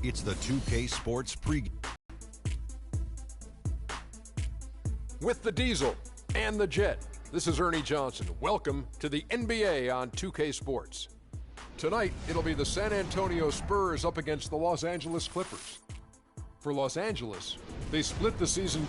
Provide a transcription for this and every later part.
It's the 2K Sports pregame. With the Diesel and the Jet, this is Ernie Johnson. Welcome to the NBA on 2K Sports. Tonight, it'll be the San Antonio Spurs up against the Los Angeles Clippers. For Los Angeles, they split the season.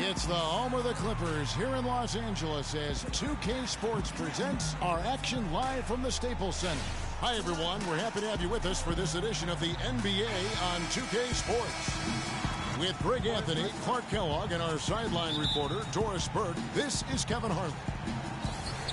It's the home of the Clippers here in Los Angeles as 2K Sports presents our action live from the Staples Center. Hi, everyone. We're happy to have you with us for this edition of the NBA on 2K Sports. With Greg Anthony, Clark Kellogg, and our sideline reporter, Doris Burke, this is Kevin Harlan.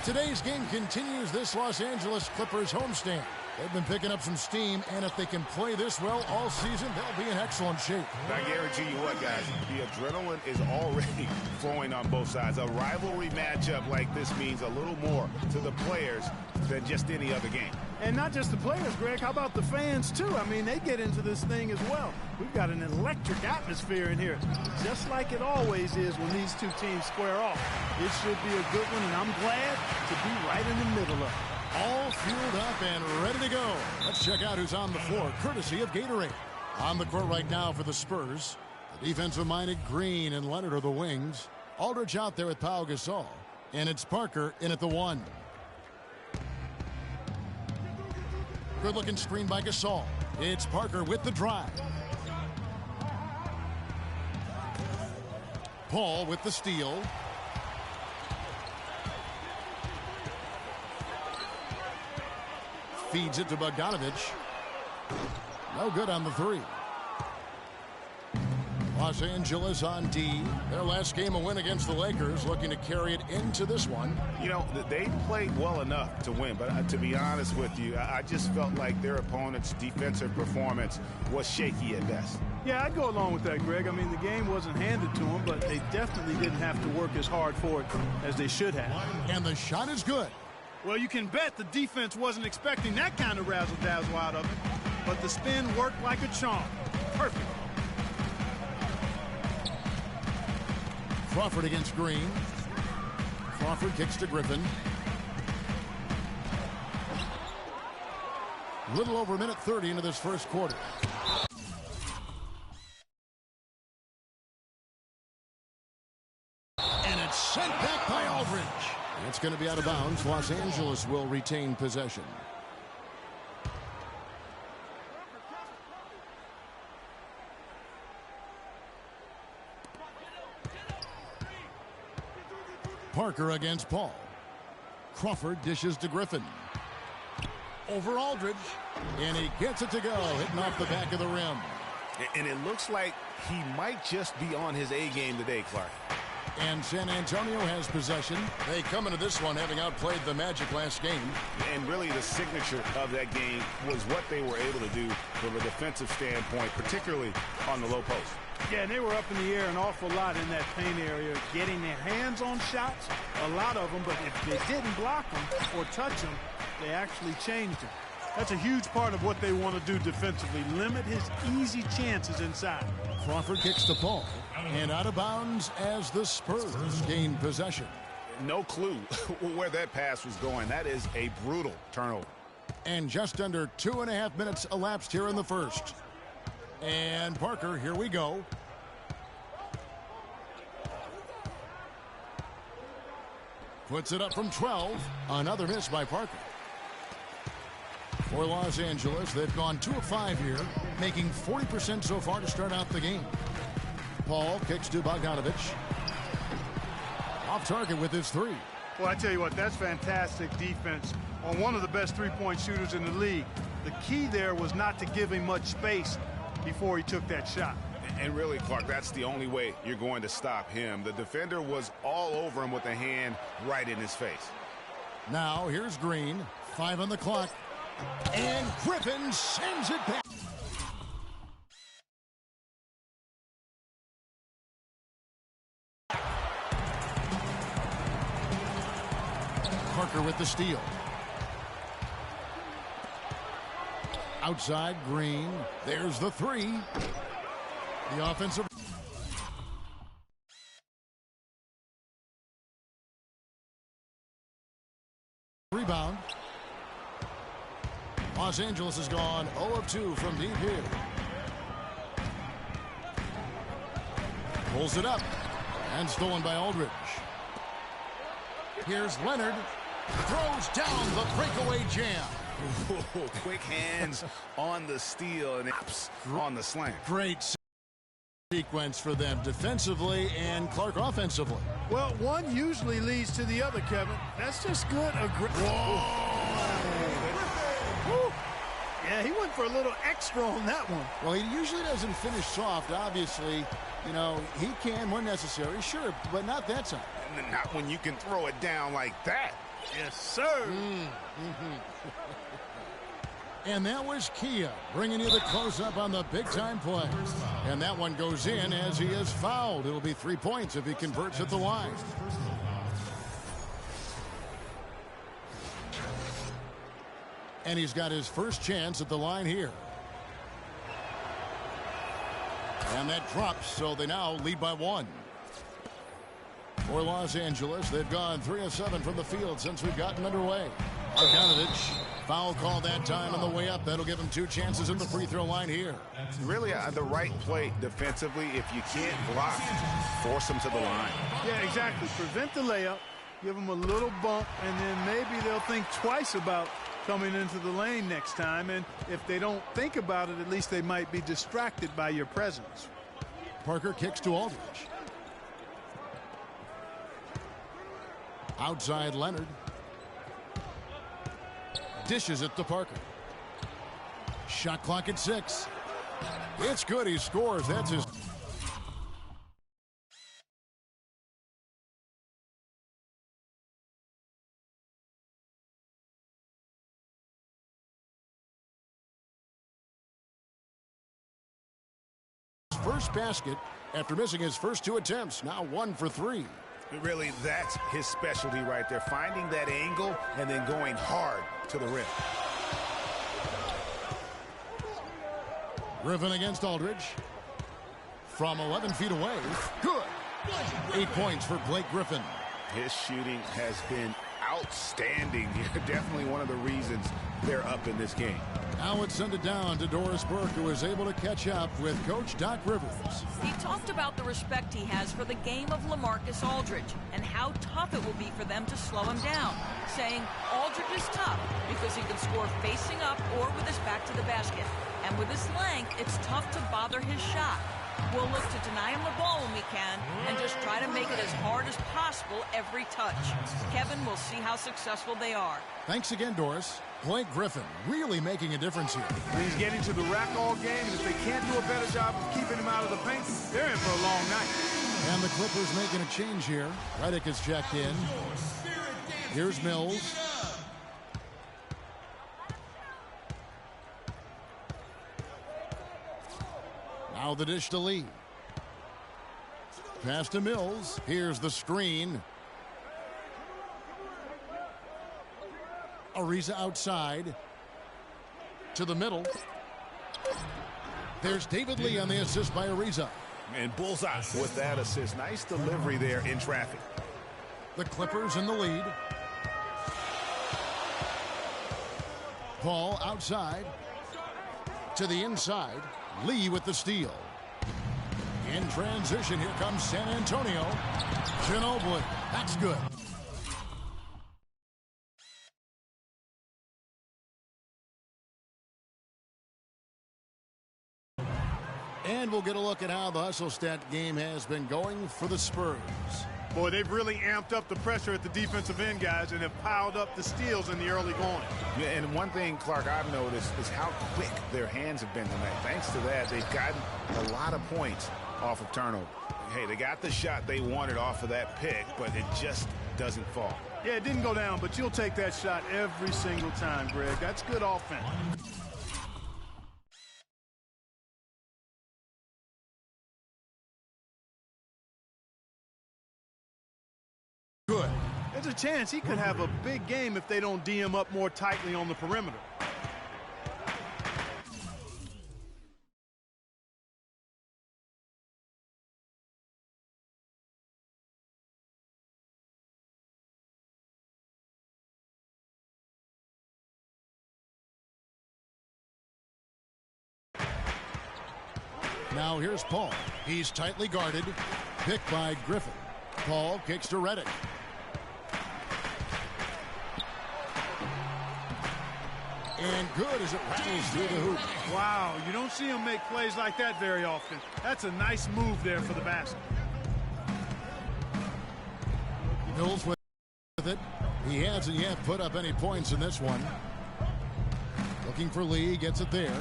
Today's game continues this Los Angeles Clippers homestand. They've been picking up some steam, and if they can play this well all season, they'll be in excellent shape. I guarantee you what, guys, the adrenaline is already flowing on both sides. A rivalry matchup like this means a little more to the players than just any other game. And not just the players, Greg. How about the fans, too? I mean, they get into this thing as well. We've got an electric atmosphere in here, just like it always is when these two teams square off. It should be a good one, and I'm glad to be right in the middle of it. All fueled up and ready to go. Let's check out who's on the floor, courtesy of Gatorade. On the court right now for the Spurs, the defensive-minded Green and Leonard are the wings. Aldridge out there with Pau Gasol, and it's Parker in at the one. Good-looking screen by Gasol. It's Parker with the drive. Paul with the steal. Feeds it to Bogdanovich. No good on the three. Los Angeles on D. Their last game a win against the Lakers, looking to carry it into this one. You know, they played well enough to win, but to be honest with you, I just felt like their opponent's defensive performance was shaky at best. Yeah, I'd go along with that, Greg. I mean, the game wasn't handed to them, but they definitely didn't have to work as hard for it as they should have. And the shot is good. Well, you can bet the defense wasn't expecting that kind of razzle-dazzle out of it. But the spin worked like a charm. Perfect. Crawford against Green. Crawford kicks to Griffin. Little over a minute 30 into this first quarter. And it's sent back by Aldridge. It's going to be out of bounds. Los Angeles will retain possession. Parker against Paul. Crawford dishes to Griffin. Over Aldridge. And he gets it to go, hitting off the back of the rim. And it looks like he might just be on his A game today, Clark. And San Antonio has possession. They come into this one having outplayed the Magic last game. And really the signature of that game was what they were able to do from a defensive standpoint, particularly on the low post. Yeah, and they were up in the air an awful lot in that paint area, getting their hands on shots, a lot of them, but if they didn't block them or touch them, they actually changed them. That's a huge part of what they want to do defensively, limit his easy chances inside. Crawford kicks to Paul, and out of bounds as the Spurs gain possession. No clue where that pass was going. That is a brutal turnover. And just under 2.5 minutes elapsed here in the first. And Parker, here we go. Puts it up from 12. Another miss by Parker. For Los Angeles, they've gone 2 of 5 here, making 40% so far to start out the game. Paul kicks to Bogdanovich. Off target with his three. Well, I tell you what, that's fantastic defense on one of the best three-point shooters in the league. The key there was not to give him much space before he took that shot. And really, Clark, that's the only way you're going to stop him. The defender was all over him with a hand right in his face. Now here's Green. 5 on the clock. And Griffin sends it back. Parker with the steal. Outside, Green. There's the three. The offensive. Rebound. Los Angeles has gone 0 of 2 from deep here. Pulls it up. And stolen by Aldridge. Here's Leonard. Throws down the breakaway jam. Ooh, quick hands on the steal and on the slam. Great sequence for them defensively and Clark offensively. Well, one usually leads to the other, Kevin. That's just good. Whoa. Yeah, he went for a little extra on that one. Well, he usually doesn't finish soft. Obviously, you know, he can when necessary, sure, but not that time. Not when you can throw it down like that. Yes, sir. And that was Kia bringing you the close-up on the big-time play. And that one goes in as he is fouled. It'll be 3 points if he converts at the line. And he's got his first chance at the line here. And that drops, so they now lead by 1. For Los Angeles, they've gone 3 of 7 from the field since we've gotten underway. Bogdanovich, foul call that time on the way up. That'll give him 2 chances at the free throw line here. Really the right play defensively. If you can't block, force him to the line. Yeah, exactly. Prevent the layup, give him a little bump, and then maybe they'll think twice about coming into the lane next time. And if they don't think about it, at least they might be distracted by your presence. Parker kicks to Aldridge. Outside Leonard. Dishes it to Parker. Shot clock at 6. It's good. He scores. That's his. First basket after missing his first 2 attempts. Now 1 for 3. Really, that's his specialty right there. Finding that angle and then going hard to the rim. Griffin against Aldridge. From 11 feet away. Good. 8 points for Blake Griffin. His shooting has been outstanding here. Definitely one of the reasons they're up in this game. Now it's sent it down to Doris Burke, who is able to catch up with Coach Doc Rivers. He talked about the respect he has for the game of LaMarcus Aldridge and how tough it will be for them to slow him down, saying Aldridge is tough because he can score facing up or with his back to the basket. And with his length, it's tough to bother his shot. We'll look to deny him the ball when we can and just try to make it as hard as possible every touch. Kevin, will see how successful they are. Thanks again, Doris. Blake Griffin really making a difference here. He's getting to the rack all game, and if they can't do a better job of keeping him out of the paint, they're in for a long night. And the Clippers making a change here. Redick is checked in. Here's Mills. Now the dish to Lee. Pass to Mills. Here's the screen. Ariza outside. To the middle. There's David Lee on the assist by Ariza. And bullseye with that assist. Nice delivery there in traffic. The Clippers in the lead. Paul outside. To the inside. Lee with the steal. In transition, here comes San Antonio. Ginobili. That's good. And we'll get a look at how the hustle stat game has been going for the Spurs. Boy, they've really amped up the pressure at the defensive end, guys, and have piled up the steals in the early going. Yeah, and one thing, Clark, I've noticed is how quick their hands have been tonight. Thanks to that, they've gotten a lot of points off of turnover. Hey, they got the shot they wanted off of that pick, but it just doesn't fall. Yeah, it didn't go down, but you'll take that shot every single time, Greg. That's good offense. Good. There's a chance he could have a big game if they don't D him up more tightly on the perimeter. Now here's Paul. He's tightly guarded. Picked by Griffin. Paul kicks to Reddick. And good as it rattles through the hoop. Wow, you don't see him make plays like that very often. That's a nice move there for the basket. Mills with it. He hasn't yet put up any points in this one. Looking for Lee, gets it there.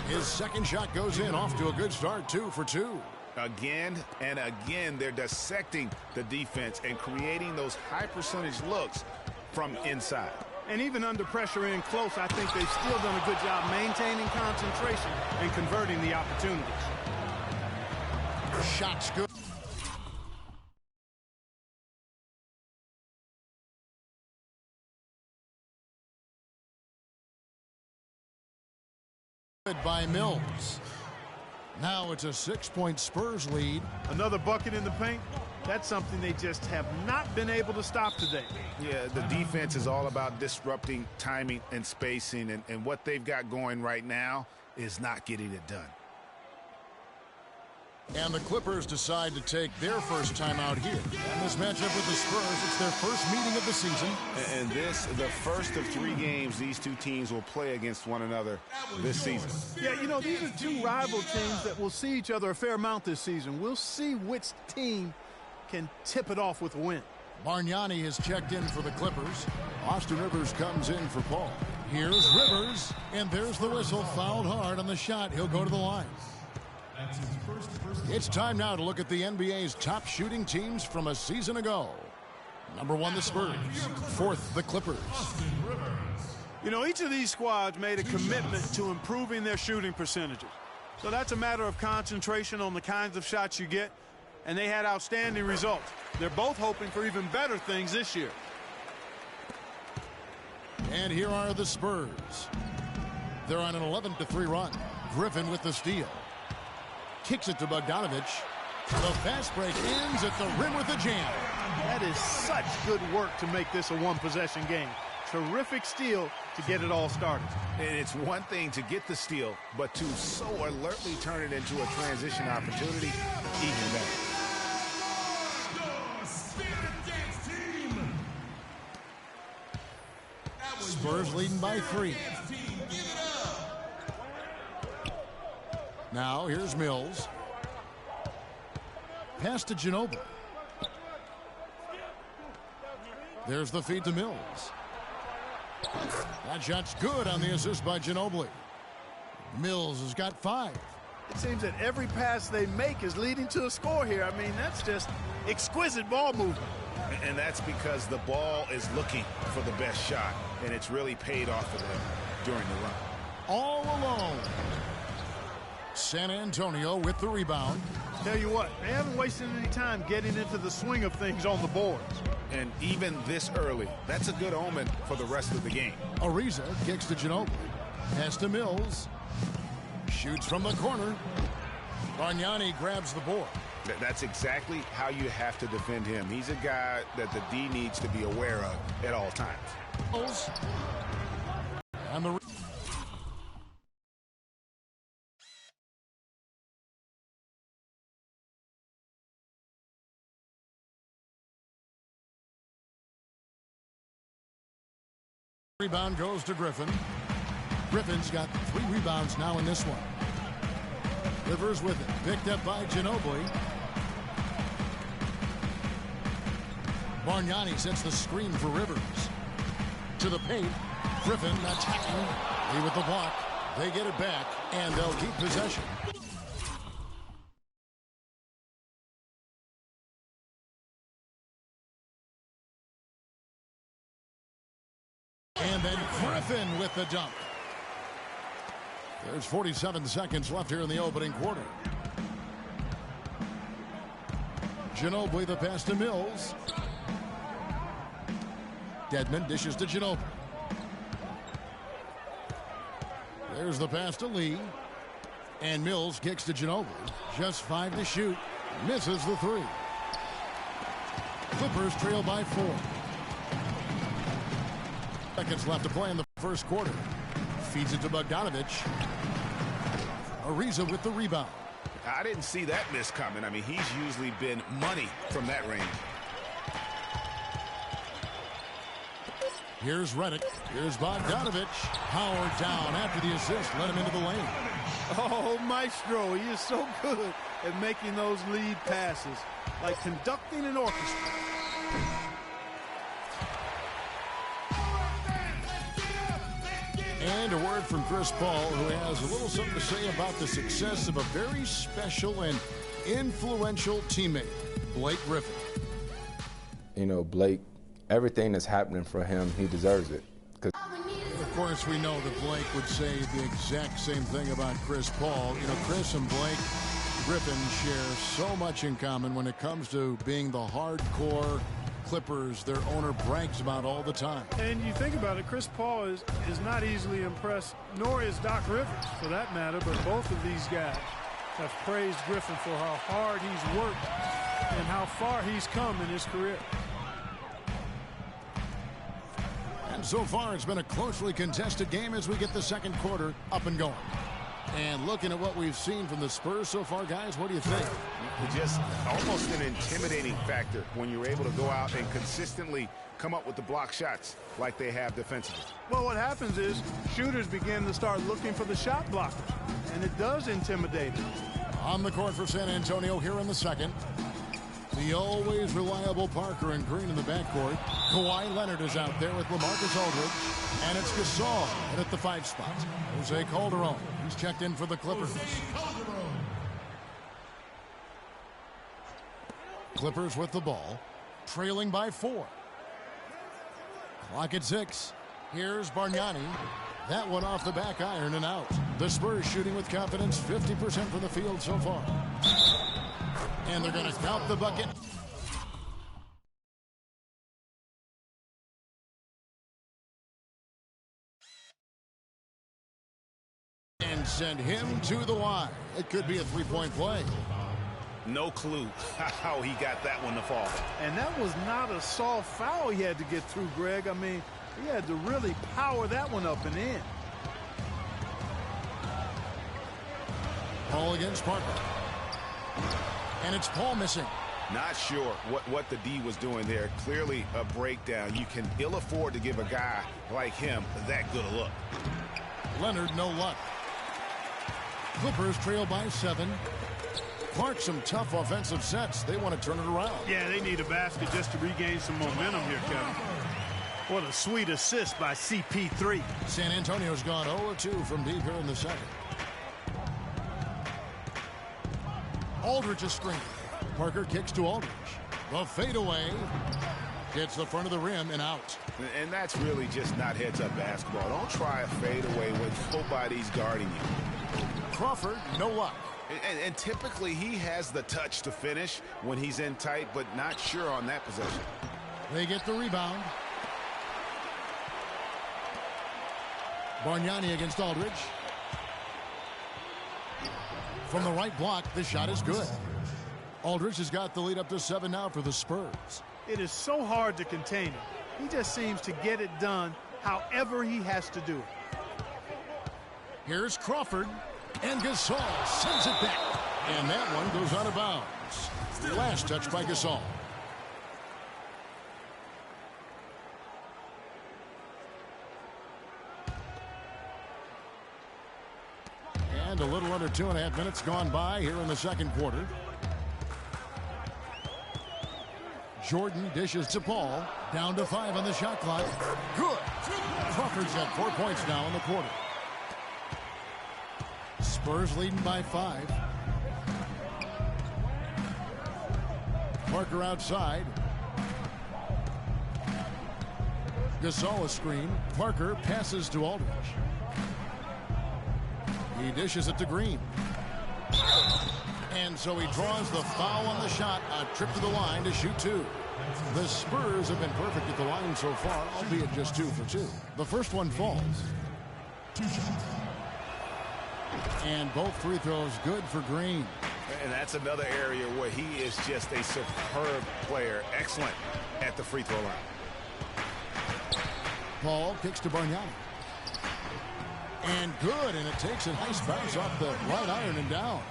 His second shot goes in, off to a good start, 2 for 2. Again and again, they're dissecting the defense and creating those high percentage looks from inside. And even under pressure in close, I think they've still done a good job maintaining concentration and converting the opportunities. Shot's good. By Mills. Now it's a 6-point Spurs lead. Another bucket in the paint. That's something they just have not been able to stop today. Yeah, the defense is all about disrupting timing and spacing, and what they've got going right now is not getting it done. And the Clippers decide to take their first time out here. And this matchup with the Spurs, it's their first meeting of the season. And this, the first of 3 games these two teams will play against one another this season. Yeah, you know, these are two rival teams that will see each other a fair amount this season. We'll see which team can tip it off with a win. Bargnani has checked in for the Clippers. Austin Rivers comes in for Paul. Here's Rivers, and there's the whistle. Fouled hard on the shot. He'll go to the line. It's time now to look at the NBA's top shooting teams from a season ago. Number 1, the Spurs. 4th, the Clippers. You know, each of these squads made a commitment to improving their shooting percentages. So that's a matter of concentration on the kinds of shots you get, and they had outstanding results. They're both hoping for even better things this year. And here are the Spurs. They're on an 11-3 run. Griffin with the steal. Kicks it to Bogdanovich. The fast break ends at the rim with a jam. That is such good work to make this a one-possession game. Terrific steal to get it all started. And it's one thing to get the steal, but to so alertly turn it into a transition opportunity, even better. Spurs leading by 3. Now here's Mills. Pass to Ginobili. There's the feed to Mills. That shot's good on the assist by Ginobili. Mills has got 5. It seems that every pass they make is leading to a score here. I mean, that's just exquisite ball movement. And that's because the ball is looking for the best shot, and it's really paid off for them during the run. All alone. San Antonio with the rebound. Tell you what, they haven't wasted any time getting into the swing of things on the boards. And even this early, that's a good omen for the rest of the game. Ariza kicks to Ginobili. Pass to Mills. Shoots from the corner. Bargnani grabs the board. That's exactly how you have to defend him. He's a guy that the D needs to be aware of at all times. And the rebound goes to Griffin. Griffin's got 3 rebounds now in this one. Rivers with it. Picked up by Ginobili. Bargnani sets the screen for Rivers. To the paint. Griffin attacking. Lee with the block. They get it back, and they'll keep possession. And then Griffin with the dunk. There's 47 seconds left here in the opening quarter. Ginobili the pass to Mills. Dedmon dishes to Ginobili. There's the pass to Lee. And Mills kicks to Ginobili. Just 5 to shoot. Misses the 3. Clippers trail by 4. Seconds left to play in the first quarter. Feeds it to Bogdanovich. Ariza with the rebound. I didn't see that miss coming. I mean, he's usually been money from that range. Here's Redick. Here's Bogdanovich. Howard down after the assist. Let him into the lane. Oh, Maestro, he is so good at making those lead passes, like conducting an orchestra. And a word from Chris Paul, who has a little something to say about the success of a very special and influential teammate, Blake Griffin. You know, Blake, everything that's happening for him, he deserves it. Of course, we know that Blake would say the exact same thing about Chris Paul. You know, Chris and Blake Griffin share so much in common when it comes to being the hardcore Clippers their owner brags about all the time. And you think about it, Chris Paul is not easily impressed, nor is Doc Rivers for that matter, but both of these guys have praised Griffin for how hard he's worked and how far he's come in his career. And so far it's been a closely contested game as we get the second quarter up and going. And looking at what we've seen from the Spurs so far, guys, what do you think? Just almost an intimidating factor when you're able to go out and consistently come up with the block shots like they have defensively. Well, what happens is shooters begin to start looking for the shot blockers, and it does intimidate them. On the court for San Antonio here in the second. The always reliable Parker and Green in the backcourt. Kawhi Leonard is out there with LaMarcus Aldridge. And it's Gasol at the 5 spot. Jose Calderon. He's checked in for the Clippers. Clippers with the ball. Trailing by 4. Clock at 6. Here's Bargnani. That one off the back iron and out. The Spurs shooting with confidence, 50% from the field so far. And they're going to count the bucket. And send him to the line. It could be a three-point play. No clue how he got that one to fall. And that was not a soft foul he had to get through, Greg. I mean, he had to really power that one up and in. Paul against Parker. And it's Paul missing. Not sure what the D was doing there. Clearly a breakdown. You can ill afford to give a guy like him that good a look. Leonard, no luck. Clippers trail by 7. Clark, some tough offensive sets. They want to turn it around. Yeah, they need a basket just to regain some momentum here, Kevin. What a sweet assist by CP3. San Antonio's gone 0-2 from deep here in the second. Aldridge is screen. Parker kicks to Aldridge. The fadeaway hits the front of the rim and out. And that's really just not heads-up basketball. Don't try a fadeaway when nobody's guarding you. Crawford, no luck. And typically he has the touch to finish when he's in tight, but not sure on that possession. They get the rebound. Bargnani against Aldridge. From the right block, the shot is good. Aldridge has got the lead up to 7 now for the Spurs. It is so hard to contain him. He just seems to get it done however he has to do it. Here's Crawford, and Gasol sends it back. And that one goes out of bounds. Last touch by Gasol. And a little under 2.5 minutes gone by here in the second quarter. Jordan dishes to Paul. Down to 5 on the shot clock. Good. Crawford's got 4 points now in the quarter. Spurs leading by 5. Parker outside. Gasol a screen. Parker passes to Aldridge. He dishes it to Green. And so he draws the foul on the shot. A trip to the line to shoot 2. The Spurs have been perfect at the line so far, albeit just 2 for 2. The first one falls. And both free throws good for Green. And that's another area where he is just a superb player. Excellent at the free throw line. Paul kicks to Bargnani. And good, and it takes a nice bounce off the right iron and down.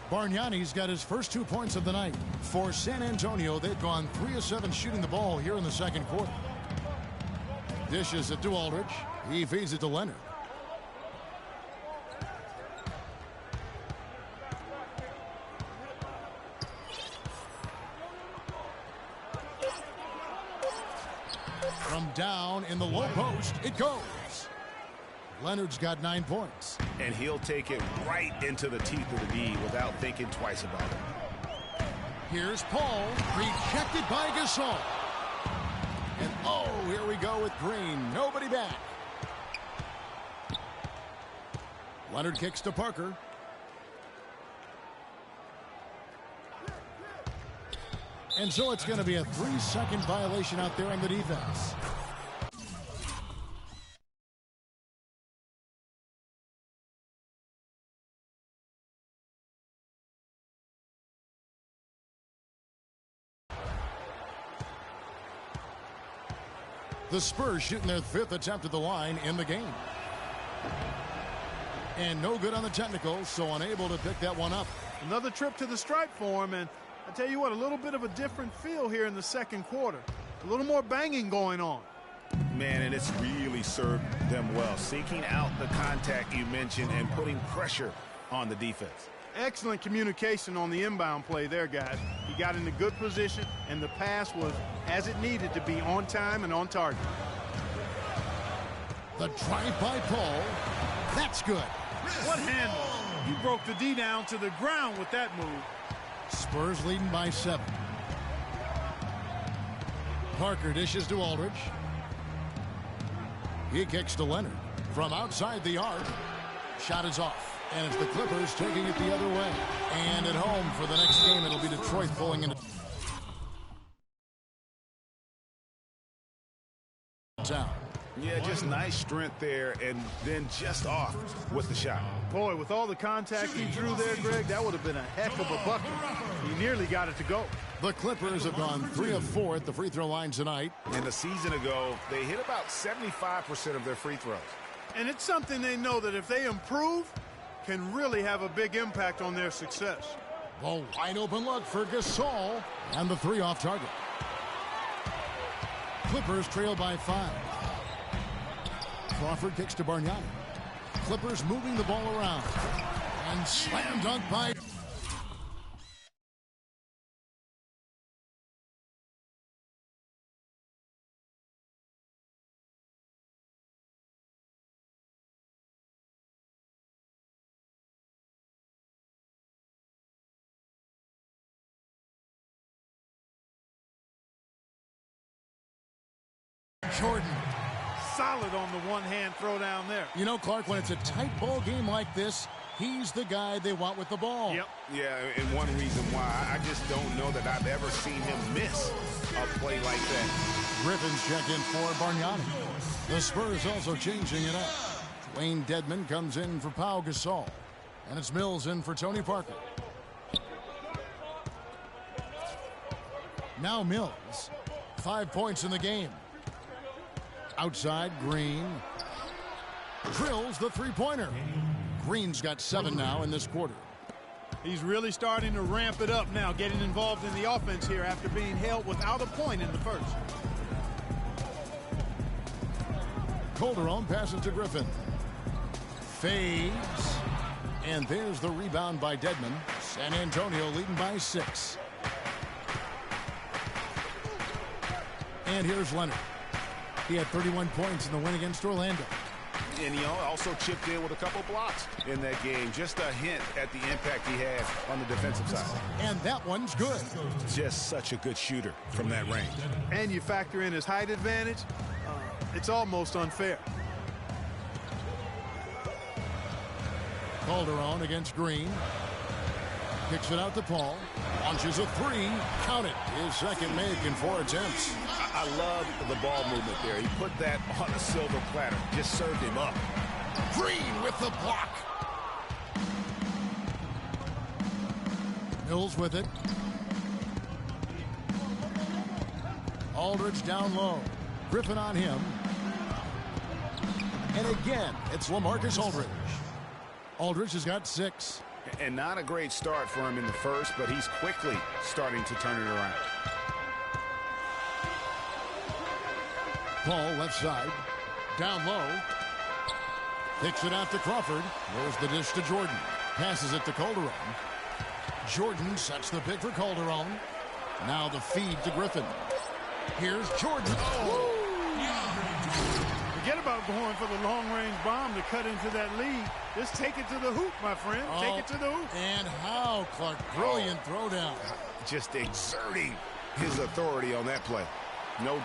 Bargnani's got his first 2 points of the night. For San Antonio, they've gone 3 of 7 shooting the ball here in the second quarter. Dishes it to Aldridge. He feeds it to Leonard. From down in the low post, it goes. Leonard's got 9 points. And he'll take it right into the teeth of the D without thinking twice about it. Here's Paul, rejected by Gasol. And oh, here we go with Green. Nobody back. Leonard kicks to Parker. And so it's going to be a 3-second violation out there on the defense. The Spurs shooting their 5th attempt at the line in the game. And no good on the technical, so unable to pick that one up. Another trip to the stripe for him, and I tell you what, a little bit of a different feel here in the second quarter. A little more banging going on. Man, and it's really served them well. Seeking out the contact you mentioned and putting pressure on the defense. Excellent communication on the inbound play there, guys. He got in a good position, and the pass was as it needed to be, on time and on target. The drive by Paul. That's good. What handle? He broke the D down to the ground with that move. Spurs leading by 7. Parker dishes to Aldridge. He kicks to Leonard. From outside the arc. Shot is off. And it's the Clippers taking it the other way. And at home for the next game, it'll be Detroit pulling into town. Yeah, just nice strength there, and then just off with the shot. Boy, with all the contact he drew there, Greg, that would have been a heck of a bucket. He nearly got it to go. The Clippers have gone 3 of 4 at the free throw line tonight. And a season ago, they hit about 75% of their free throws. And it's something they know that if they improve, can really have a big impact on their success. The wide open look for Gasol, and the 3 off target. Clippers trail by 5. Crawford kicks to Bargnani. Clippers moving the ball around. And slam dunk by... Jordan. Solid on the one-hand throw down there. You know, Clark, when it's a tight ball game like this, he's the guy they want with the ball. Yep. Yeah, and one reason why I just don't know that I've ever seen him miss a play like that. Griffin's check in for Bargnani. The Spurs also changing it up. Wayne Dedman comes in for Pau Gasol. And it's Mills in for Tony Parker. Now Mills. 5 points in the game. Outside, Green drills the three-pointer. Green's got 7 now in this quarter. He's really starting to ramp it up now, getting involved in the offense here after being held without a point in the first. Calderon passes to Griffin. Fades. And there's the rebound by Dedman. San Antonio leading by 6. And here's Leonard. He had 31 points in the win against Orlando. And he also chipped in with a couple blocks in that game. Just a hint at the impact he had on the defensive side. And that one's good. Just such a good shooter from that range. And you factor in his height advantage, it's almost unfair. Calderon against Green. Kicks it out to Paul. Launches a three. Count it. His second make in 4 attempts. I love the ball movement there. He put that on a silver platter. Just served him up. Green with the block. Mills with it. Aldridge down low. Griffin on him. And again, it's LaMarcus Aldridge. Aldridge has got 6. And not a great start for him in the first, but he's quickly starting to turn it around. Paul left side. Down low. Kicks it out to Crawford. There's the dish to Jordan. Passes it to Calderon. Jordan sets the pick for Calderon. Now the feed to Griffin. Here's Jordan. Oh! Forget about going for the long-range bomb to cut into that lead. Just take it to the hoop, my friend. Take it to the hoop. And how, Clark. Brilliant throwdown. Just exerting his authority on that play. No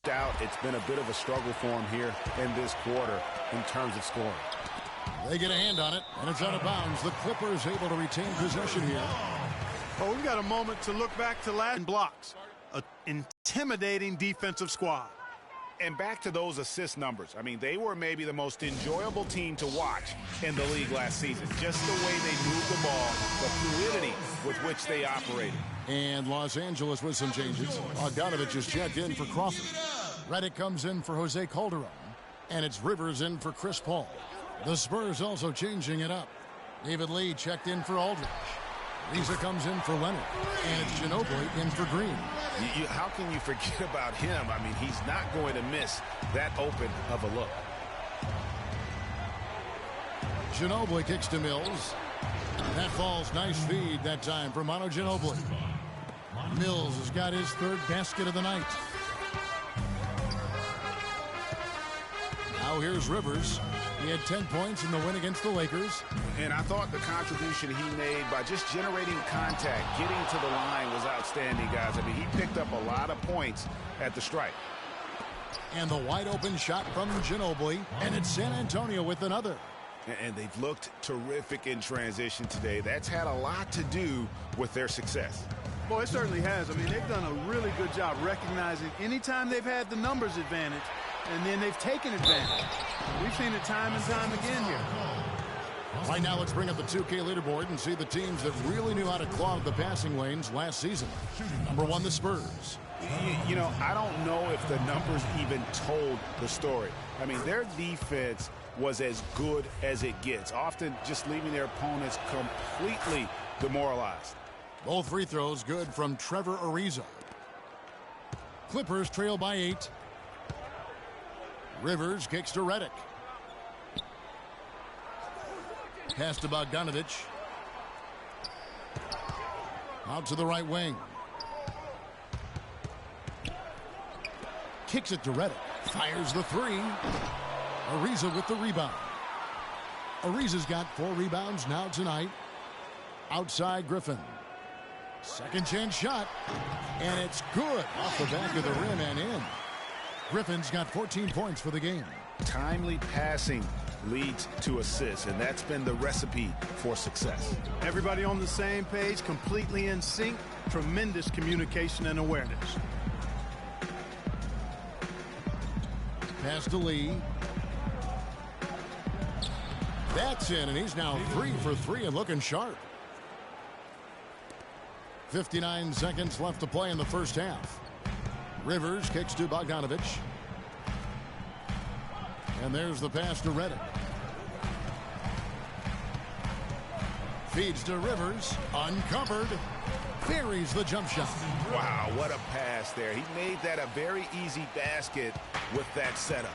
doubt it's been a bit of a struggle for him here in this quarter in terms of scoring. They get a hand on it, and it's out of bounds. The Clippers able to retain possession here. Oh, we've got a moment to look back to last blocks. An intimidating defensive squad. And back to those assist numbers. I mean, they were maybe the most enjoyable team to watch in the league last season. Just the way they moved the ball, the fluidity with which they operated. And Los Angeles with some changes. Bogdanovich is checked in for Crawford. Redick comes in for Jose Calderon. And it's Rivers in for Chris Paul. The Spurs also changing it up. David Lee checked in for Aldridge. Lisa comes in for Leonard. And it's Ginobili in for Green. How can you forget about him? I mean, he's not going to miss that open of a look. Ginobili kicks to Mills. That falls. Nice feed that time for Manu Ginobili. Mills has got his 3rd basket of the night. Now here's Rivers. He had 10 points in the win against the Lakers. And I thought the contribution he made by just generating contact, getting to the line was outstanding, guys. I mean, he picked up a lot of points at the strike. And the wide open shot from Ginobili. And it's San Antonio with another. And they've looked terrific in transition today. That's had a lot to do with their success. Boy, it certainly has. I mean, they've done a really good job recognizing anytime they've had the numbers advantage, and then they've taken advantage. We've seen it time and time again here. Right now, let's bring up the 2K leaderboard and see the teams that really knew how to clog the passing lanes last season. Number 1, the Spurs. You know, I don't know if the numbers even told the story. I mean, their defense was as good as it gets, often just leaving their opponents completely demoralized. Both free throws good from Trevor Ariza. Clippers trail by 8. Rivers kicks to Redick. Pass to Bogdanovich. Out to the right wing. Kicks it to Redick. Fires the 3. Ariza with the rebound. Ariza's got 4 rebounds now tonight. Outside Griffin. Second chance shot. And it's good off the back of the rim and in. Griffin's got 14 points for the game. Timely passing leads to assists, and that's been the recipe for success. Everybody on the same page, completely in sync. Tremendous communication and awareness. Pass to Lee. That's in, and he's now 3 for 3 and looking sharp. 59 seconds left to play in the first half. Rivers kicks to Bogdanovich. And there's the pass to Redick. Feeds to Rivers. Uncovered. Buries the jump shot. Wow, what a pass there. He made that a very easy basket with that setup.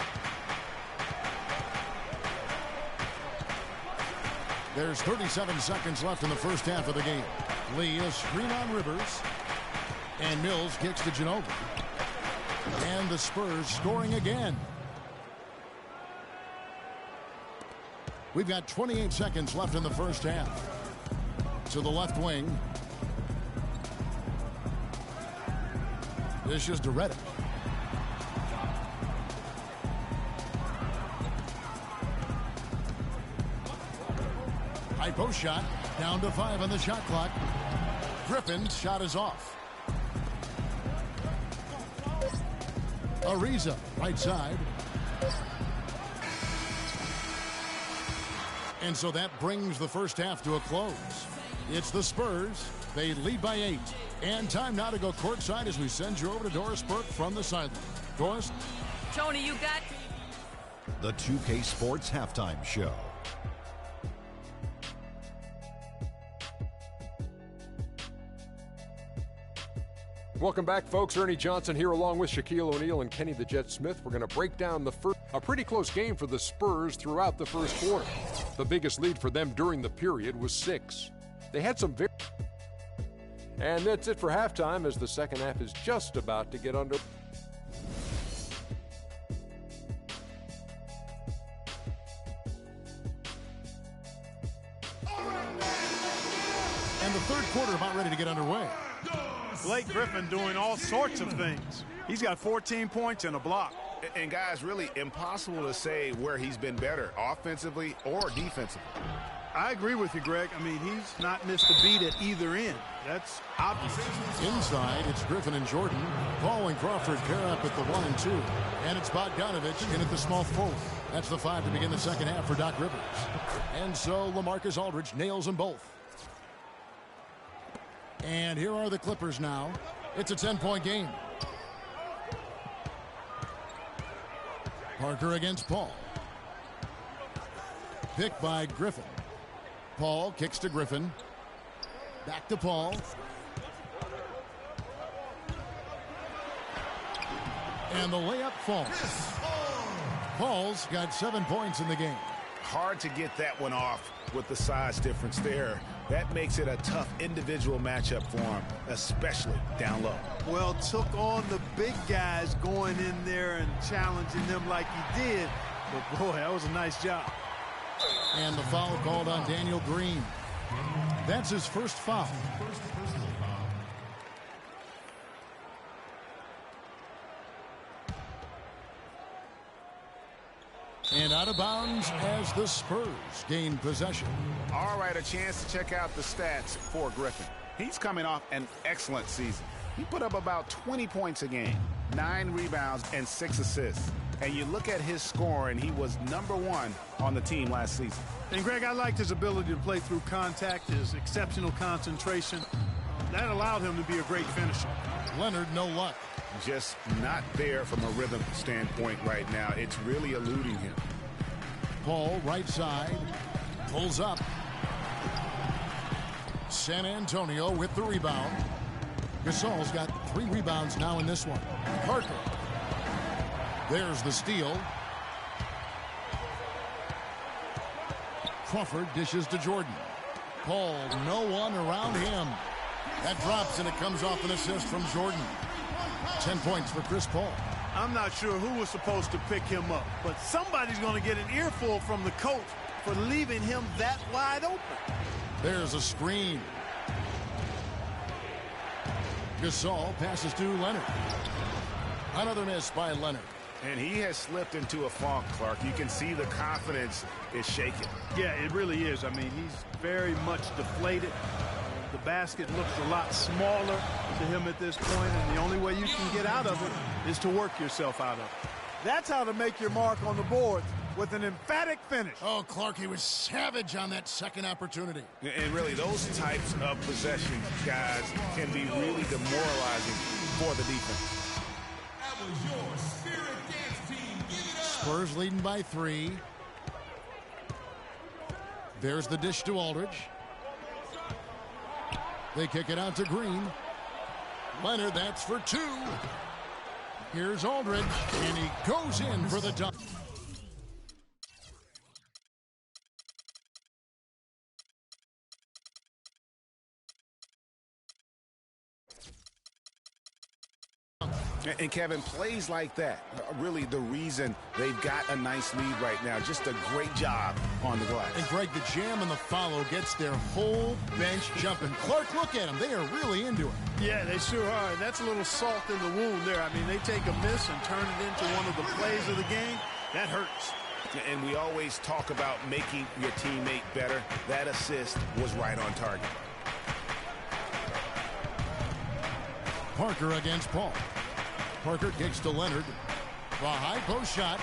There's 37 seconds left in the first half of the game. Lee, a screen on Rivers. And Mills kicks to Ginobili. And the Spurs scoring again. We've got 28 seconds left in the first half. To the left wing. This is Reddick. High post shot. Down to 5 on the shot clock. Griffin's shot is off. Ariza, right side. And so that brings the first half to a close. It's the Spurs. They lead by 8. And time now to go courtside as we send you over to Doris Burke from the sideline. Doris? Tony, you got... The 2K Sports Halftime Show. Welcome back, folks. Ernie Johnson here along with Shaquille O'Neal and Kenny the Jet Smith. We're going to break down a pretty close game for the Spurs throughout the first quarter. The biggest lead for them during the period was 6. They had some very... And that's it for halftime as the second half is just about to get under... And the third quarter about ready to get underway. Blake Griffin doing all sorts of things. He's got 14 points and a block. And guys, really impossible to say where he's been better, offensively or defensively. I agree with you, Greg. I mean, he's not missed a beat at either end. That's obvious. Inside, it's Griffin and Jordan. Paul and Crawford pair up at the 1 and 2. And it's Bogdanovich in at the small forward. That's the 5 to begin the second half for Doc Rivers. And so LaMarcus Aldridge nails them both. And here are the Clippers now. It's a 10-point game. Parker against Paul. Picked by Griffin. Paul kicks to Griffin. Back to Paul. And the layup falls. Paul's got 7 points in the game. Hard to get that one off with the size difference there. That makes it a tough individual matchup for him, especially down low. Well, took on the big guys going in there and challenging them like he did. But, boy, that was a nice job. And the foul called on Daniel Green. That's his first foul. And out of bounds as the Spurs gain possession. All right, a chance to check out the stats for Griffin. He's coming off an excellent season. He put up about 20 points a game, 9 rebounds, and 6 assists. And you look at his score, and he was #1 on the team last season. And, Greg, I liked his ability to play through contact, his exceptional concentration. That allowed him to be a great finisher. Leonard, no luck. Just not there from a rhythm standpoint right now. It's really eluding him. Paul, right side, pulls up. San Antonio with the rebound. Gasol's got 3 rebounds now in this one. Parker. There's the steal. Crawford dishes to Jordan. Paul, no one around him. That drops and it comes off an assist from Jordan. 10 points for Chris Paul. I'm not sure who was supposed to pick him up, but somebody's going to get an earful from the coach for leaving him that wide open. There's a screen. Gasol passes to Leonard. Another miss by Leonard. And he has slipped into a funk, Clark. You can see the confidence is shaking. Yeah, it really is. I mean, he's very much deflated. The basket looks a lot smaller to him at this point, and the only way you can get out of it is to work yourself out of it. That's how to make your mark on the board, with an emphatic finish. Oh, Clark, he was savage on that second opportunity. And really, those types of possessions, guys, can be really demoralizing for the defense. That was your Spirit Dance Team. Give it up. Spurs leading by 3. There's the dish to Aldridge. They kick it out to Green. Leonard, that's for 2. Here's Aldridge, and he goes in for the dunk. And Kevin, plays like that are really the reason they've got a nice lead right now. Just a great job on the glass. And Greg, the jam and the follow gets their whole bench jumping. Clark, look at them. They are really into it. Yeah, they sure are. And that's a little salt in the wound there. I mean, they take a miss and turn it into one of the plays of the game. That hurts. And we always talk about making your teammate better. That assist was right on target. Parker against Paul. Parker kicks to Leonard. The high post shot.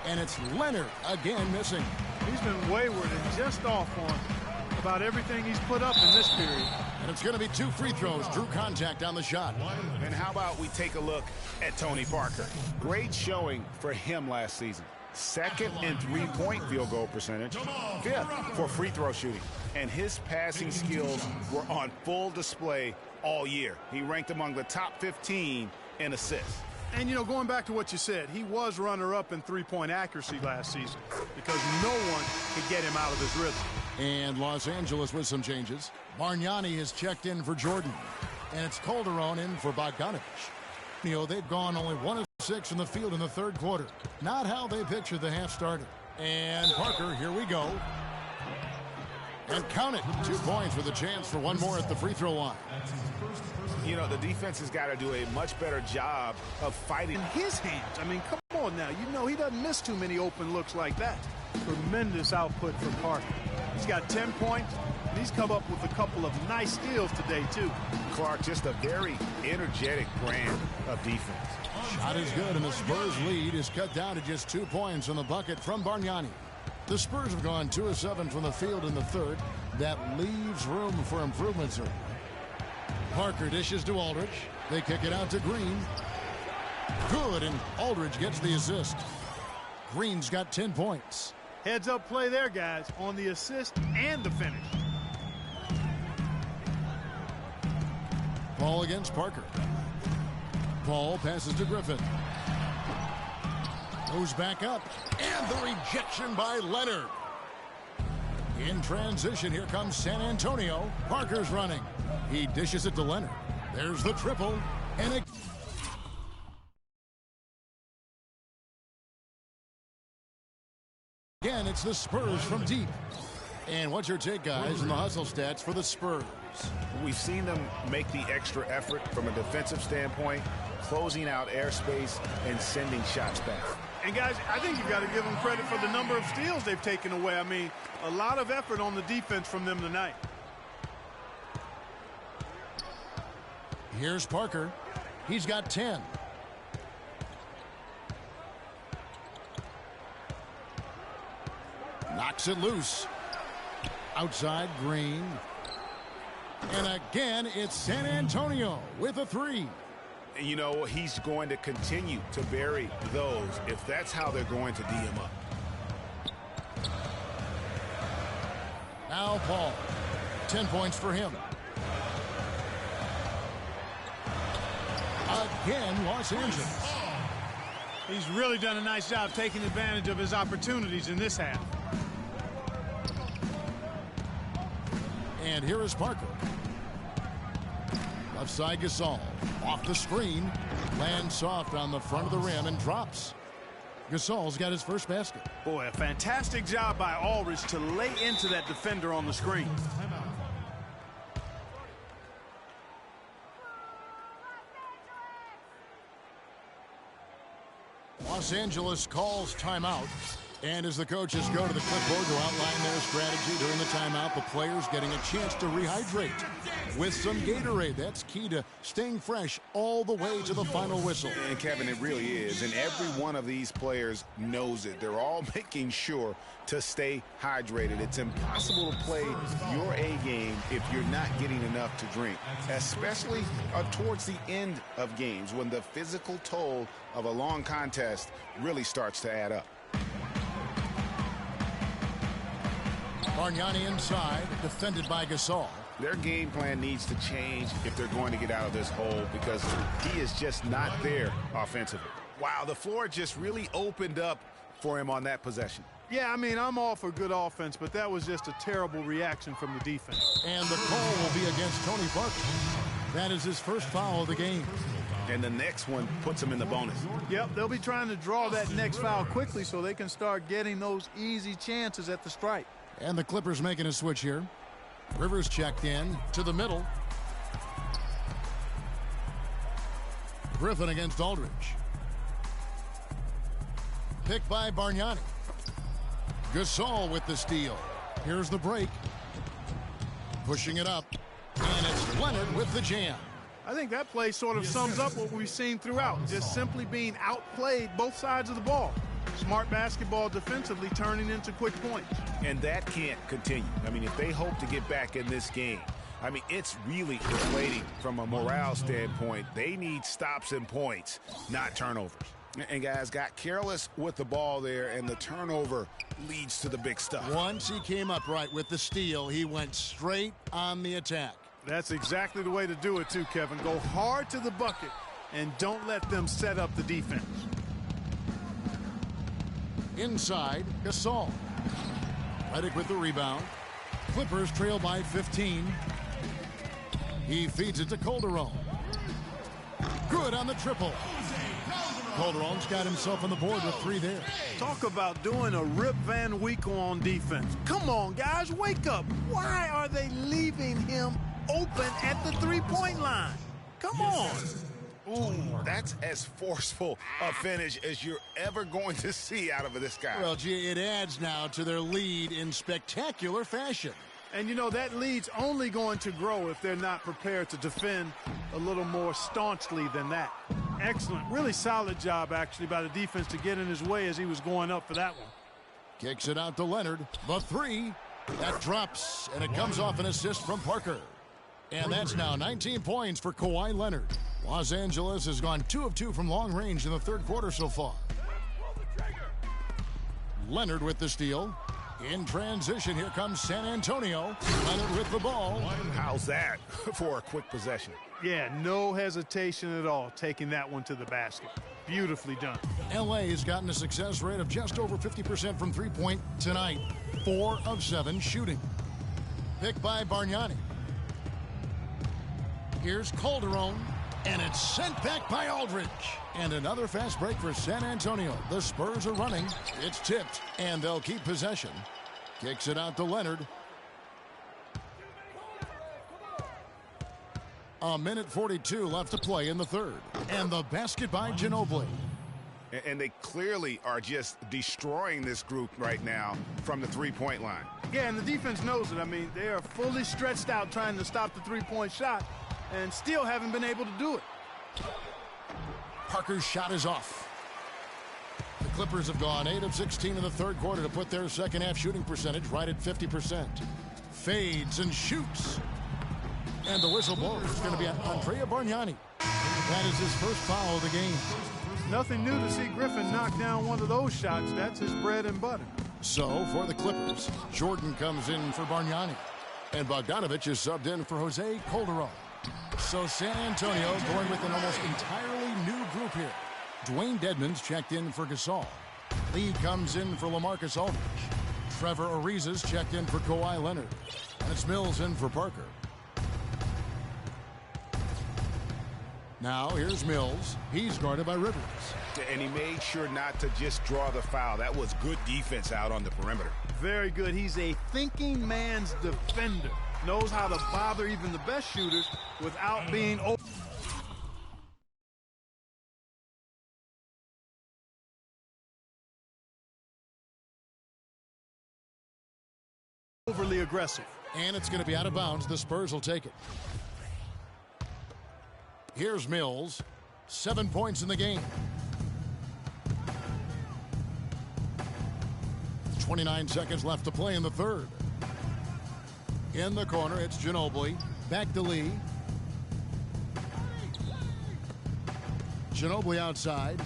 And it's Leonard again missing. He's been wayward and just off on about everything he's put up in this period. And it's going to be 2 free throws. Drew contact on the shot. And how about we take a look at Tony Parker? Great showing for him last season. 2nd in three-point field goal percentage. 5th for free throw shooting. And his passing skills were on full display all year. He ranked among the top 15 in assists. And, you know, going back to what you said, he was runner-up in three-point accuracy last season because no one could get him out of his rhythm. And Los Angeles with some changes. Bargnani is checked in for Jordan. And it's Calderon in for Bogdanovich. You know, they've gone only 1 of 6 in the field in the 3rd quarter. Not how they pictured the half started. And Parker, here we go. And count it. 2 points with a chance for one more at the free throw line. You know, the defense has got to do a much better job of fighting. In his hands. I mean, come on now. You know, he doesn't miss too many open looks like that. Tremendous output from Parker. He's got 10 points, and he's come up with a couple of nice steals today, too. Clark, just a very energetic brand of defense. Shot is good, and the Spurs lead is cut down to just 2 points on the bucket from Bargnani. The Spurs have gone 2 of 7 from the field in the 3rd. That leaves room for improvement, sir. Parker dishes to Aldridge. They kick it out to Green. Good, and Aldridge gets the assist. Green's got 10 points. Heads up play there, guys, on the assist and the finish. Paul against Parker. Paul passes to Griffin. Goes back up. And the rejection by Leonard. In transition, here comes San Antonio. Parker's running. He dishes it to Leonard. There's the triple. And it... Again, it's the Spurs from deep. And what's your take, guys, in the hustle stats for the Spurs? We've seen them make the extra effort from a defensive standpoint, closing out airspace and sending shots back. And, guys, I think you've got to give them credit for the number of steals they've taken away. I mean, a lot of effort on the defense from them tonight. Here's Parker. He's got 10. Knocks it loose. Outside, Green. And again, it's San Antonio with a 3. You know, he's going to continue to bury those if that's how they're going to D him up. Now Paul. 10 points for him. Again, Los Angeles. He's really done a nice job taking advantage of his opportunities in this half. And here is Parker. Left side Gasol. Off the screen. Lands soft on the front of the rim and drops. Gasol's got his first basket. Boy, a fantastic job by Aldridge to lay into that defender on the screen. Los Angeles calls timeout. And as the coaches go to the clipboard to outline their strategy during the timeout, the players getting a chance to rehydrate with some Gatorade. That's key to staying fresh all the way to the final whistle. And Kevin, it really is. And every one of these players knows it. They're all making sure to stay hydrated. It's impossible to play your A game if you're not getting enough to drink, especially towards the end of games when the physical toll of a long contest really starts to add up. Bargnani inside, defended by Gasol. Their game plan needs to change if they're going to get out of this hole because he is just not there offensively. Wow, the floor just really opened up for him on that possession. Yeah, I mean, I'm all for good offense, but that was just a terrible reaction from the defense. And the call will be against Tony Parker. That is his first foul of the game. And the next one puts him in the bonus. Yep, they'll be trying to draw that next foul quickly so they can start getting those easy chances at the stripe. And the Clippers making a switch here. Rivers checked in to the middle. Griffin against Aldridge. Picked by Bargnani. Gasol with the steal. Here's the break. Pushing it up. And it's Leonard with the jam. I think that play sort of sums up what we've seen throughout. Just simply being outplayed both sides of the ball. Smart basketball defensively turning into quick points. And that can't continue. I mean, if they hope to get back in this game, I mean, it's really deflating from a morale standpoint. They need stops and points, not turnovers. And guys got careless with the ball there, and the turnover leads to the big stuff. Once he came up right with the steal, he went straight on the attack. That's exactly the way to do it too, Kevin. Go hard to the bucket and don't let them set up the defense. Inside, Gasol. Redick with the rebound. Clippers trail by 15. He feeds it to Calderon. Good on the triple. Calderon's got himself on the board with 3 there. Talk about doing a Rip Van Winkle on defense. Come on, guys, wake up. Why are they leaving him open at the three-point line? Come on. Ooh, that's as forceful a finish as you're ever going to see out of this guy. Well, gee, it adds now to their lead in spectacular fashion. And, you know, that lead's only going to grow if they're not prepared to defend a little more staunchly than that. Excellent. Really solid job, actually, by the defense to get in his way as he was going up for that one. Kicks it out to Leonard. The 3. That drops, and it comes off an assist from Parker. And that's now 19 points for Kawhi Leonard. Los Angeles has gone 2 of 2 from long range in the third quarter so far. Leonard with the steal. In transition, here comes San Antonio. Leonard with the ball. How's that for a quick possession? Yeah, no hesitation at all taking that one to the basket. Beautifully done. LA has gotten a success rate of just over 50% from three-point tonight. 4 of 7 shooting. Picked by Bargnani. Here's Calderon, and it's sent back by Aldridge. And another fast break for San Antonio. The Spurs are running. It's tipped, and they'll keep possession. Kicks it out to Leonard. A minute 42 left to play in the third. And the basket by Ginobili. And they clearly are just destroying this group right now from the three-point line. Yeah, and the defense knows it. I mean, they are fully stretched out trying to stop the three-point shot and still haven't been able to do it. Parker's shot is off. The Clippers have gone 8 of 16 in the third quarter to put their second half shooting percentage right at 50%. Fades and shoots. And the whistle blows. It's going to be Andrea Bargnani. That is his first foul of the game. Nothing new to see Griffin knock down one of those shots. That's his bread and butter. So, for the Clippers, Jordan comes in for Bargnani. And Bogdanovich is subbed in for Jose Calderon. So San Antonio going with an almost entirely new group here. Dwayne Dedmon's checked in for Gasol. Lee comes in for LaMarcus Aldridge. Trevor Ariza's checked in for Kawhi Leonard. And it's Mills in for Parker. Now here's Mills. He's guarded by Rivers. And he made sure not to just draw the foul. That was good defense out on the perimeter. Very good. He's a thinking man's defender. Knows how to bother even the best shooters without being overly aggressive. And it's going to be out of bounds. The Spurs will take it. Here's Mills. 7 points in the game. 29 seconds left to play in the third. In the corner, it's Ginobili. Back to Lee. Ginobili outside.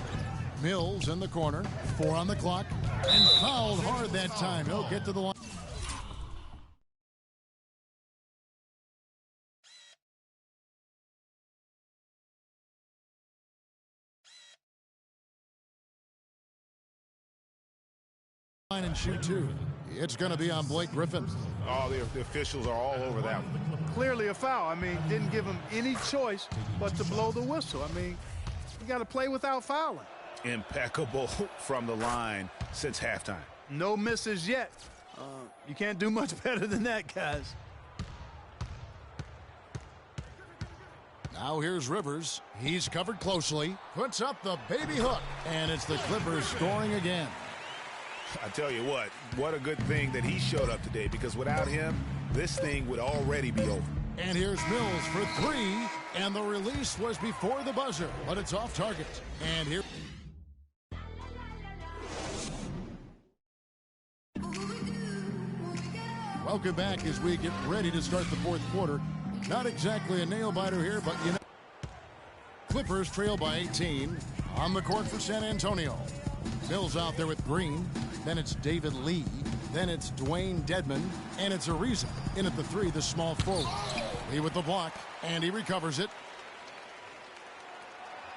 Mills in the corner. 4 on the clock. And fouled hard that time. He'll get to the line. And shoot 2. It's going to be on Blake Griffin. Oh, the officials are all over that one. Clearly a foul. I mean, didn't give him any choice but to blow the whistle. I mean, you got to play without fouling. Impeccable from the line since halftime. No misses yet. You can't do much better than that, guys. Now here's Rivers. He's covered closely. Puts up the baby hook. And it's the Clippers scoring again. I tell you what a good thing that he showed up today, because without him, this thing would already be over. And here's Mills for three. And the release was before the buzzer, but it's off target. And here... Welcome back as we get ready to start the fourth quarter. Not exactly a nail-biter here, but you know. Clippers trail by 18 on the court for San Antonio. Mills out there with Green. Then it's David Lee. Then it's Dwayne Dedmon. And it's Ariza in at the three, the small forward. Lee with the block, and he recovers it.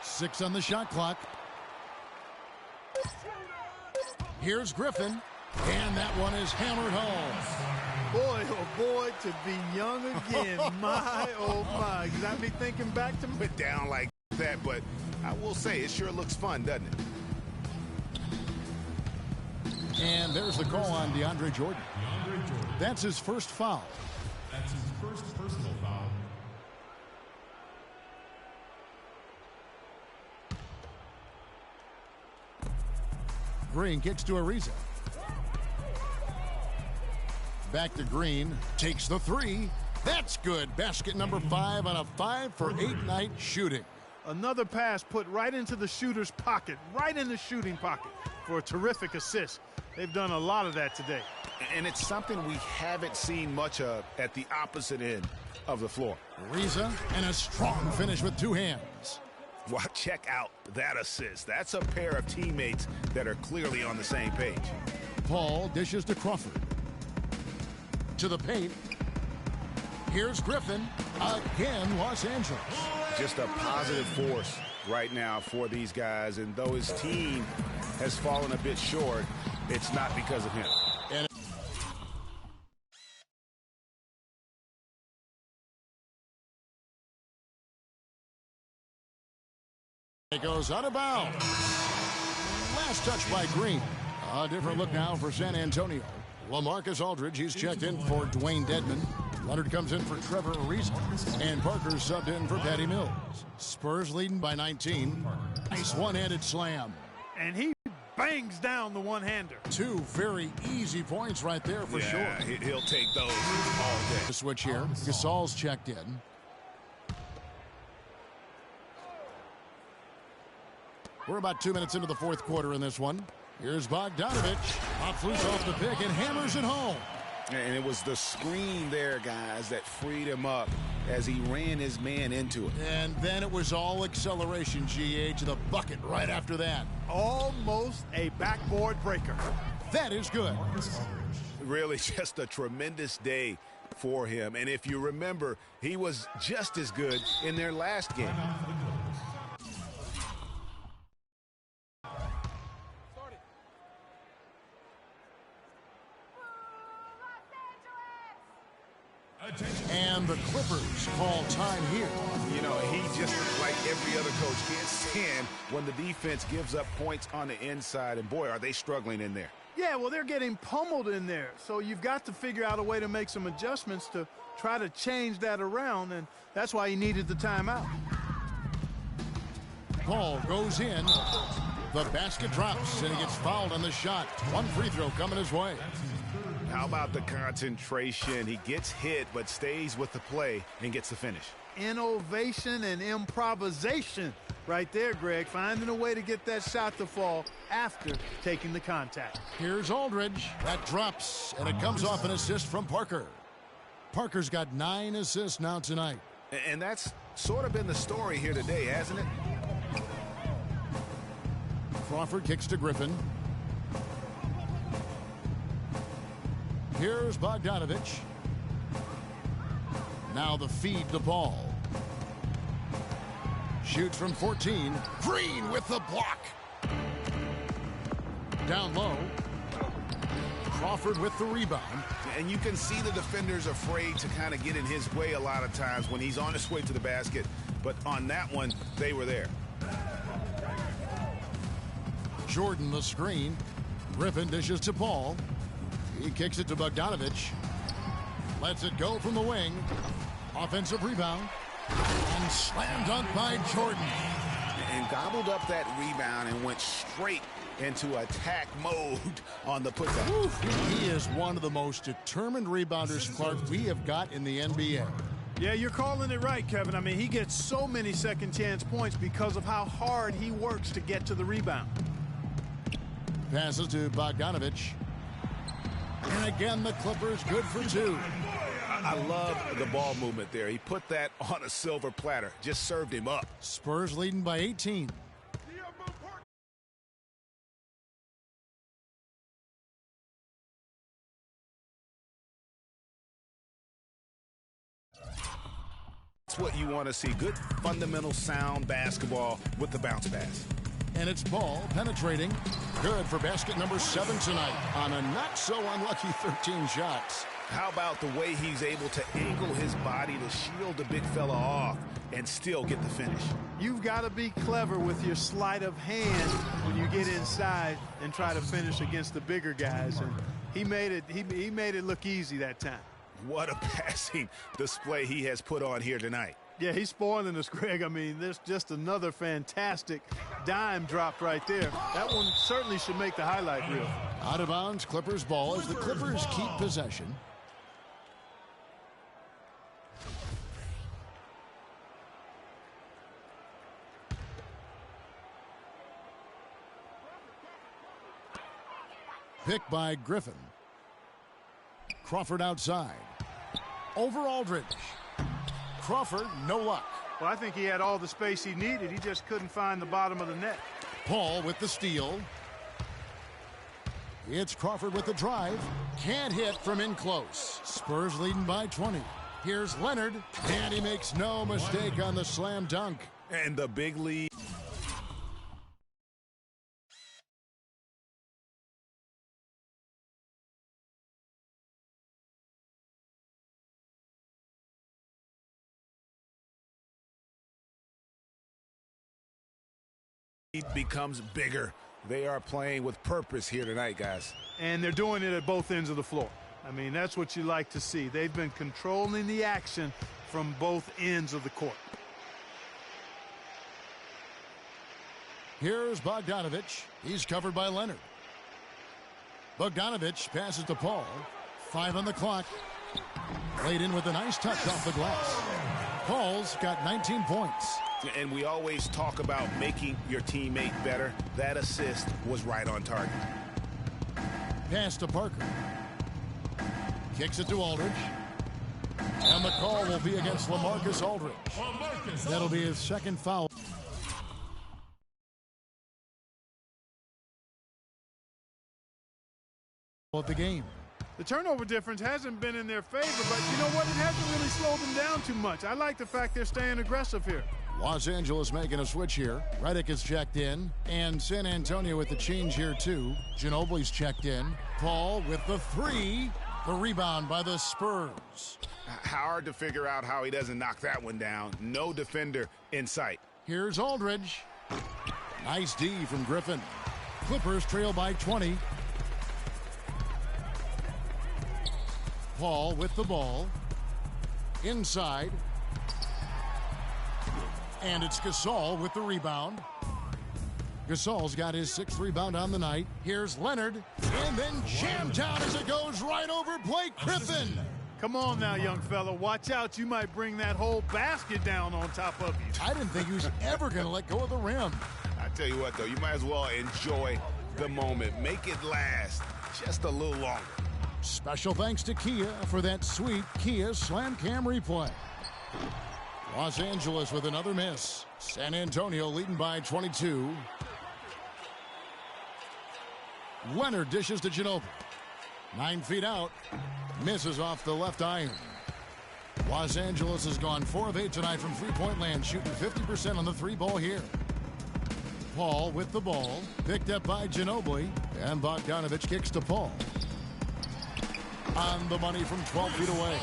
6 on the shot clock. Here's Griffin. And that one is hammered home. Boy, oh boy, to be young again. My, oh my. Got me thinking back to Put down like that, but I will say it sure looks fun, doesn't it? And there's the call on DeAndre Jordan. That's his first foul. That's his first personal foul. Green kicks to Ariza. Back to Green. Takes the three. That's good. Basket number 5 on a 5-for-8 night shooting. another pass put right into the shooter's pocket, right in the shooting pocket for a terrific assist. They've done a lot of that today. And it's something we haven't seen much of at the opposite end of the floor. Ariza, and a strong finish with two hands. Well, check out that assist. That's a pair of teammates that are clearly on the same page. Paul dishes to Crawford. To the paint. Here's Griffin. Again, Los Angeles. Just a positive force right now for these guys. And though his team has fallen a bit short, it's not because of him. And it goes out of bounds. Last touch by Green. A different look now for San Antonio. LaMarcus Aldridge, he's checked in for Dwayne Dedmon. Leonard comes in for Trevor Ariza. And Parker subbed in for Patty Mills. Spurs leading by 19. Nice one-handed slam. And he bangs down the one-hander. Two very easy points right there for sure. He'll take those all day. The switch here. Gasol's checked in. We're about 2 minutes into the fourth quarter in this one. Here's Bogdanovich. Pops loose off the pick and hammers it home. And it was the screen there, guys, that freed him up as he ran his man into it. And then it was all acceleration, GA, to the bucket right after that. Almost a backboard breaker. That is good. Really just a tremendous day for him. And if you remember, he was just as good in their last game. And the Clippers call time here. You know, he just, like every other coach, can't stand when the defense gives up points on the inside. And, boy, are they struggling in there. Yeah, well, they're getting pummeled in there. So you've got to figure out a way to make some adjustments to try to change that around. And that's why he needed the timeout. Ball goes in. The basket drops, and he gets fouled on the shot. One free throw coming his way. How about the concentration? He gets hit but stays with the play and gets the finish. Innovation and improvisation right there, Greg. Finding a way to get that shot to fall after taking the contact. Here's Aldridge. That drops, and it comes off an assist from Parker. Parker's got 9 assists now tonight. And that's sort of been the story here today, hasn't it? Crawford kicks to Griffin. Here's Bogdanovich. Now the feed to Ball. Shoots from 14. Green with the block. Down low. Crawford with the rebound. And you can see the defenders afraid to kind of get in his way a lot of times when he's on his way to the basket. But on that one, they were there. Jordan the screen. Griffin dishes to Paul. He kicks it to Bogdanovich. Lets it go from the wing. Offensive rebound. And slam dunk by Jordan. And gobbled up that rebound and went straight into attack mode on the putback. He is one of the most determined rebounders, Clark, we have got in the NBA. Yeah, you're calling it right, Kevin. I mean, he gets so many second chance points because of how hard he works to get to the rebound. Passes to Bogdanovich. And again, the Clippers good for two. I love the ball movement there. He put that on a silver platter. Just served him up. Spurs leading by 18. That's what you want to see. Good, fundamental, sound basketball with the bounce pass. And it's Ball penetrating. Good for basket number 7 tonight on a not-so-unlucky 13 shots. How about the way he's able to angle his body to shield the big fella off and still get the finish? You've got to be clever with your sleight of hand when you get inside and try to finish against the bigger guys. And he made it look easy that time. What a passing display he has put on here tonight. Yeah, he's spoiling us, Greg. I mean, there's just another fantastic dime drop right there. That one certainly should make the highlight reel. Out of bounds, Clippers ball as the Clippers keep possession. Picked by Griffin. Crawford outside. Over Aldridge. Crawford, no luck. Well, I think he had all the space he needed. He just couldn't find the bottom of the net. Paul with the steal. It's Crawford with the drive. Can't hit from in close. Spurs leading by 20. Here's Leonard. And he makes no mistake on the slam dunk. And the big lead. Becomes bigger. They are playing with purpose here tonight, guys. And they're doing it at both ends of the floor. I mean, that's what you like to see. They've been controlling the action from both ends of the court. Here's Bogdanovich. He's covered by Leonard. Bogdanovich passes to Paul. 5 on the clock. Laid in with a nice touch off the glass. Paul's got 19 points. And we always talk about making your teammate better. That assist was right on target. Pass to Parker. Kicks it to Aldridge. And the call will be against LaMarcus Aldridge. That'll be his second foul of the game. The turnover difference hasn't been in their favor, but you know what? It hasn't really slowed them down too much. I like the fact they're staying aggressive here. Los Angeles making a switch here. Redick is checked in. And San Antonio with the change here, too. Ginobili's checked in. Paul with the 3. The rebound by the Spurs. Hard to figure out how he doesn't knock that one down. No defender in sight. Here's Aldridge. Nice D from Griffin. Clippers trail by 20. Paul with the ball. Inside. And it's Gasol with the rebound. Gasol's got his 6th rebound on the night. Here's Leonard. And then jammed down as it goes right over Blake Griffin. Come on now, young fella. Watch out. You might bring that whole basket down on top of you. I didn't think he was ever going to let go of the rim. I tell you what, though, you might as well enjoy the moment. Make it last just a little longer. Special thanks to Kia for that sweet Kia Slam Cam replay. Los Angeles with another miss. San Antonio leading by 22. Leonard dishes to Ginobili. 9 feet out. Misses off the left iron. Los Angeles has gone 4 of 8 tonight from three-point land, shooting 50% on the 3-ball here. Paul with the ball. Picked up by Ginobili. And Bogdanovich kicks to Paul. On the money from 12 feet away.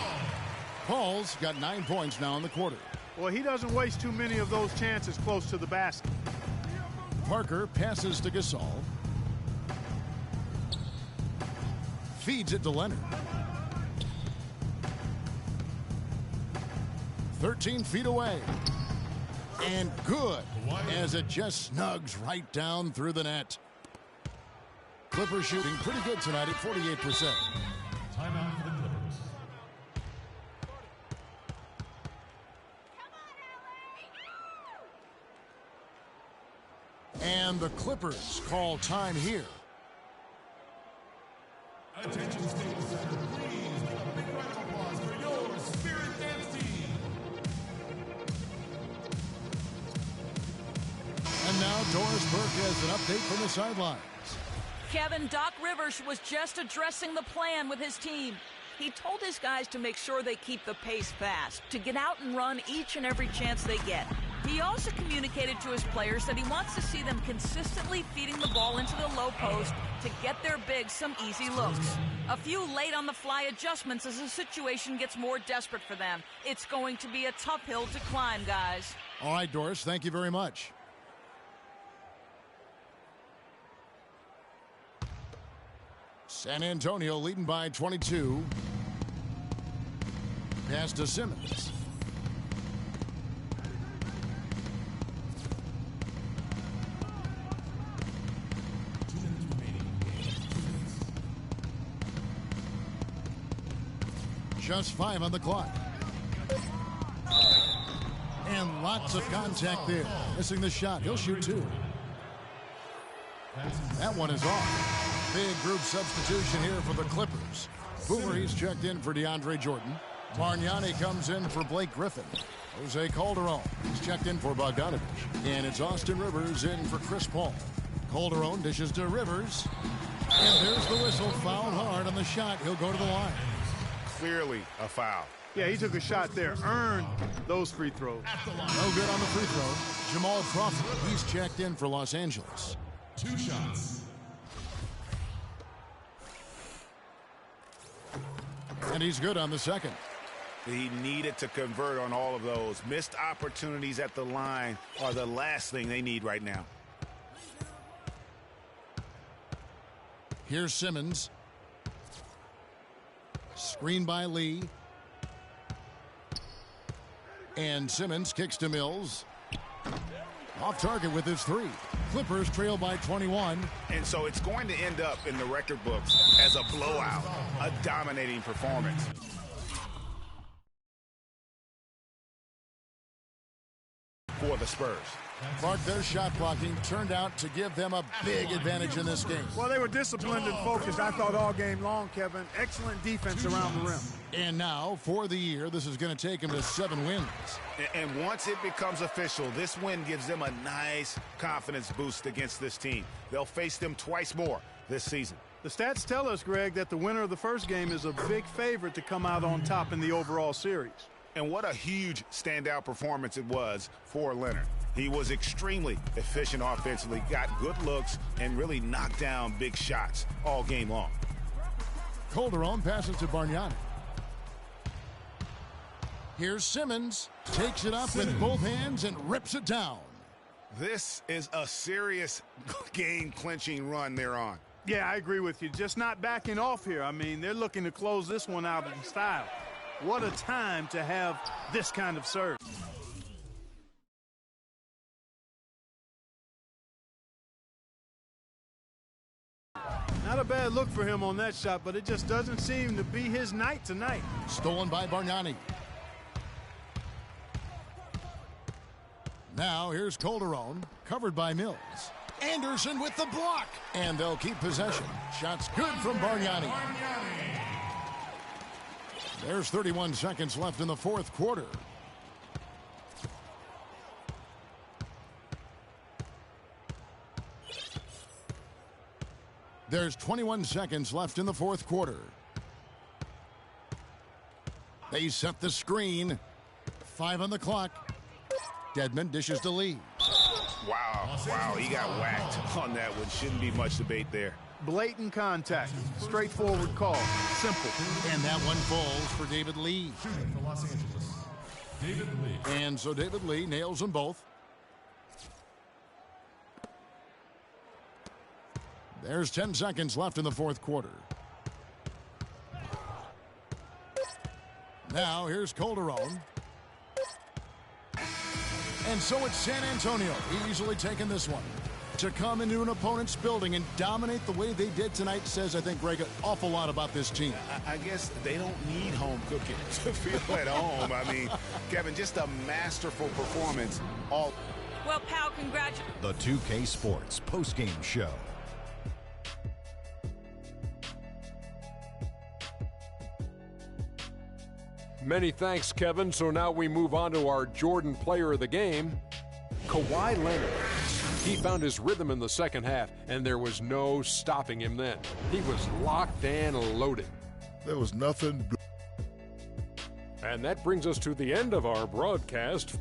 Paul's got 9 points now in the quarter. Well, he doesn't waste too many of those chances close to the basket. Parker passes to Gasol. Feeds it to Leonard. 13 feet away. And good, as it just snugs right down through the net. Clippers shooting pretty good tonight at 48%. Timeout for the Clippers. And the Clippers call time here. Attention, Staples Center, please give a big round of applause for your Spirit Dance team. And now Doris Burke has an update from the sidelines. Kevin, Doc Rivers was just addressing the plan with his team. He told his guys to make sure they keep the pace fast, to get out and run each and every chance they get. He also communicated to his players that he wants to see them consistently feeding the ball into the low post to get their bigs some easy looks. A few late-on-the-fly adjustments as the situation gets more desperate for them. It's going to be a tough hill to climb, guys. All right, Doris, thank you very much. San Antonio leading by 22. Pass to Simmons. Just 5 on the clock. And lots of contact there. Missing the shot. He'll shoot 2. That one is off. Big group substitution here for the Clippers. Boomer, he's checked in for DeAndre Jordan. Bargnani comes in for Blake Griffin. Jose Calderon, he's checked in for Bogdanovich. And it's Austin Rivers in for Chris Paul. Calderon dishes to Rivers. And there's the whistle. Fouled hard on the shot. He'll go to the line. Clearly a foul. Yeah, he took a shot there. Earned those free throws. No good on the free throw. Jamal Crawford, he's checked in for Los Angeles. 2 shots. And he's good on the second. He needed to convert on all of those. Missed opportunities at the line are the last thing they need right now. Here's Simmons. Screen by Lee. And Simmons kicks to Mills. Off target with his 3. Clippers trail by 21. And so it's going to end up in the record books as a blowout, a dominating performance. For the Spurs. Clark, their shot blocking turned out to give them a big advantage in this game. Well, they were disciplined and focused, I thought, all game long, Kevin. Excellent defense around the rim. And now, for the year, this is going to take them to 7 wins. And once it becomes official, this win gives them a nice confidence boost against this team. They'll face them twice more this season. The stats tell us, Greg, that the winner of the first game is a big favorite to come out on top in the overall series. And what a huge standout performance it was for Leonard. He was extremely efficient offensively, got good looks, and really knocked down big shots all game long. Calderon passes to Bargnani. Here's Simmons. Takes it up with both hands and rips it down. This is a serious game-clinching run they're on. Yeah, I agree with you. Just not backing off here. I mean, they're looking to close this one out in style. What a time to have this kind of serve. Not a bad look for him on that shot, but it just doesn't seem to be his night tonight. Stolen by Bargnani. Now here's Calderon, covered by Mills. Anderson with the block. And they'll keep possession. Shots good from Bargnani. There's 31 seconds left in the fourth quarter. There's 21 seconds left in the fourth quarter. They set the screen. 5 on the clock. Dedmon dishes to Lee. Wow, he got whacked on that one. Shouldn't be much debate there. Blatant contact. Straightforward call. Simple. And that one falls for David Lee. Shooting for Los Angeles, David Lee. And so David Lee nails them both. There's 10 seconds left in the fourth quarter. Now here's Calderon. And so it's San Antonio easily taking this one. To come into an opponent's building and dominate the way they did tonight says, I think, Greg, an awful lot about this team. I guess they don't need home cooking to feel at home. I mean, Kevin, just a masterful performance. Well, pal, congratulations. The 2K Sports postgame show. Many thanks, Kevin. So now we move on to our Jordan player of the game, Kawhi Leonard. He found his rhythm in the second half, and there was no stopping him then. He was locked and loaded. There was nothing. And that brings us to the end of our broadcast.